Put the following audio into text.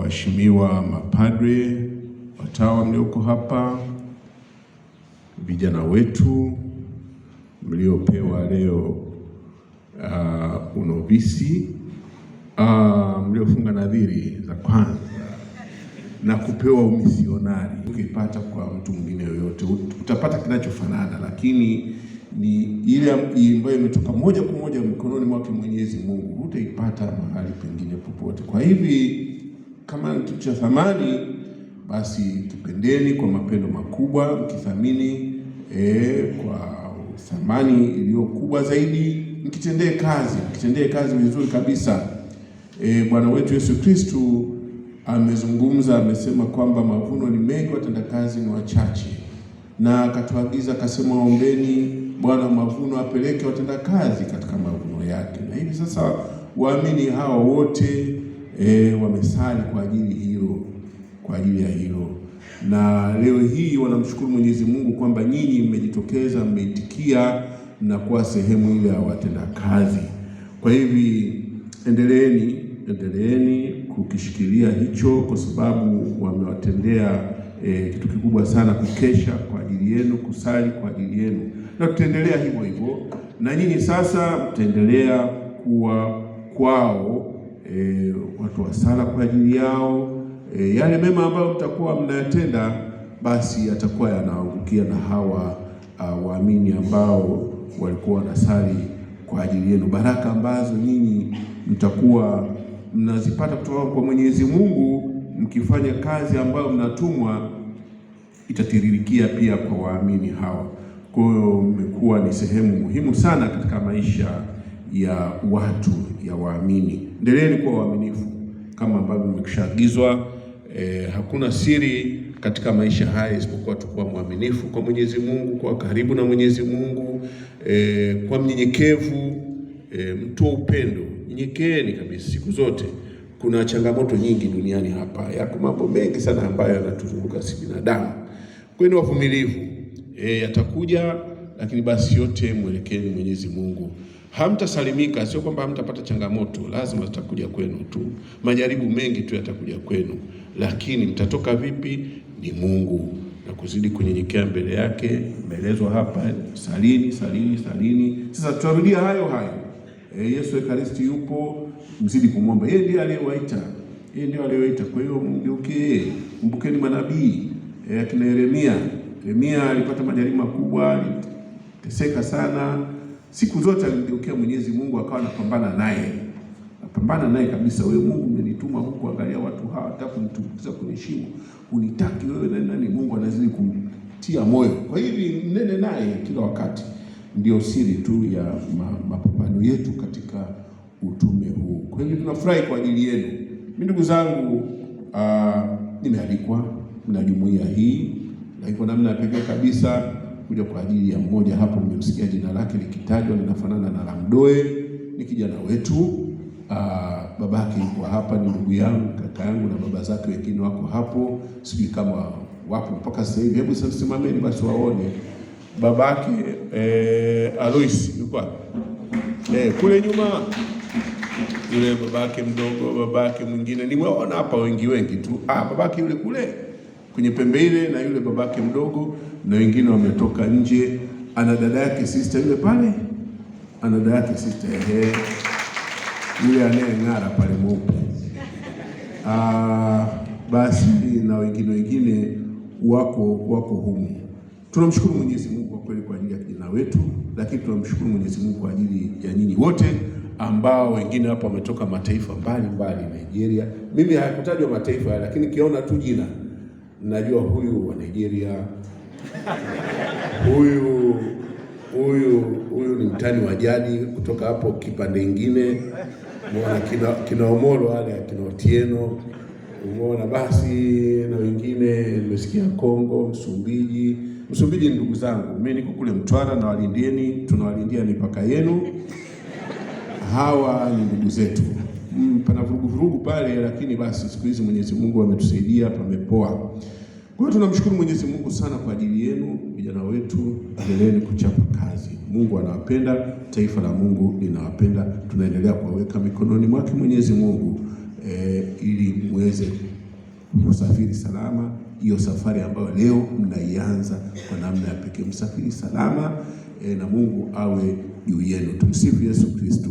waheshimiwa mapadre, watawa mlioko hapa, vijana wetu mliopewa leo unovisi, mliofunga nadhiri za kwanza na kupewa umisionari. Ukipata kwa mtu mwingine yoyote utapata kinachofanana, lakini ni ile ambayo imetoka moja kwa moja mikononi mwake Mwenyezi Mungu, utaipata mahali pengine popote. Kwa hivi kama ni kitu cha thamani, basi kipendeni kwa mapendo makubwa, mkithamini kwa thamani iliyo kubwa zaidi, mkitendee kazi vizuri kabisa. Bwana wetu Yesu Kristo amezungumza, amesema kwamba mavuno ni mengi, watendakazi ni wachache, na akatuagiza akasema, ombeni Bwana mavuno apeleke watendakazi katika mavuno yake. Na hivi sasa waamini hawa wote wamesali kwa ajili ya hilo, na leo hii wanamshukuru Mwenyezi Mungu kwamba nyinyi mmejitokeza, mmeitikia na kuwa sehemu ile ya watendakazi. Kwa hivi endeleeni kukishikilia hicho, kwa sababu wamewatendea kitu kikubwa sana, kukesha kwa ajili yenu, kusali kwa ajili yenu, na tutaendelea hivyo hivyo, na nyinyi sasa mtaendelea kuwa kwao watu wa sala kwa ajili yao. Yale mema ambayo mtakuwa mnayatenda, basi yatakuwa yanaangukia na hawa waamini ambao walikuwa wanasali kwa ajili yenu. Baraka ambazo nyinyi mtakuwa mnazipata kutoka kwa Mwenyezi Mungu mkifanya kazi ambayo mnatumwa, itatiririkia pia kwa waamini hawa. Kwa hiyo mmekuwa ni sehemu muhimu sana katika maisha ya watu, ya waamini. Endeleeni kuwa waaminifu kama ambavyo mmeshaagizwa. Hakuna siri katika maisha haya isipokuwa tukua mwaminifu kwa Mwenyezi Mungu, kwa karibu na Mwenyezi Mungu, kwa mnyenyekevu, mtu wa upendo. Nyenyekeeni kabisa siku zote. Kuna changamoto nyingi duniani hapa, yako mambo mengi sana ambayo yanatuzunguka si binadamu. Kwa hiyo wavumilivu, yatakuja, lakini basi yote mwelekeni Mwenyezi Mungu. Hamtasalimika, sio kwamba hamtapata changamoto, lazima zitakuja kwenu tu. Majaribu mengi tu yatakuja kwenu, lakini mtatoka vipi ni Mungu, na kuzidi kunyenyekea mbele yake. Mbelezwa hapa, salini. Sasa tutarudia hayo. Yesu Ekaristi yupo, mzidi kumwomba. Yeye ndiye aliyewaita. Kwa hiyo mgeukie, kumbukeni manabii. Akina Yeremia alipata majaribu makubwa, aliteseka sana. Siku zote alimgeukia Mwenyezi Mungu, akawa anapambana naye kabisa. Wewe Mungu umenituma huku, angalia watu hawa wataka kunitumbukiza kwenye shimo, unitaki wewe nani? Mungu anazidi kutia moyo. Kwa hivi mnene naye kila wakati. Ndio siri tu ya mapambano yetu katika utume huu. Kwa hiyo tunafurahi kwa ajili yenu. Mimi ndugu zangu, nimealikwa na jumuiya hii, na iko namna pekee kabisa kuja kwa ajili ya mmoja hapo. Mmemsikia jina lake likitajwa, linafanana na la Mdoe. Ni kijana wetu, babake yuko hapa, ni ndugu yangu, kaka yangu, na baba zake wengine wako hapo. Sijui kama wapo mpaka sasa hivi. Hebu sasa simameni basi waone babake. Alois yuko kule nyuma, yule babake mdogo, babake mwingine nimeona hapa wengi tu. Babake yule kule kwenye pembe ile, na yule babake mdogo, na wengine wametoka nje. Ana dada yake sister yule pale, yule anayeng'ara pale mweupe. Basi na wengine wako humu. Tunamshukuru Mwenyezi Mungu kwa kweli kwa ajili ya kijana wetu, lakini tunamshukuru Mwenyezi Mungu kwa ajili ya nyinyi wote ambao wengine hapa wametoka mataifa mbalimbali. Nigeria, mimi hayakutajwa mataifa, lakini kiona tu jina najua huyu wa Nigeria, huyu ni mtani wa jadi kutoka hapo kipande kingine. Umeona kina Omolo wale, kina Otieno, umeona. Basi na wengine nimesikia Kongo, Msumbiji ndugu zangu. Mimi niko kule Mtwara na walindieni, tunawalindia mipaka yenu. Hawa ni ndugu zetu. Pana vurugu pale, lakini basi siku hizi Mwenyezi Mungu ametusaidia, pamepoa. Kwa hiyo tunamshukuru Mwenyezi Mungu sana kwa ajili yenu, vijana wetu. Endeleeni kuchapa kazi. Mungu anawapenda, taifa la Mungu linawapenda. Tunaendelea kuwaweka mikononi mwake Mwenyezi Mungu, ili muweze kusafiri salama. Hiyo safari ambayo leo mnaianza kwa namna ya pekee, msafiri salama na Mungu awe juu yenu. Tumsifu Yesu Kristo.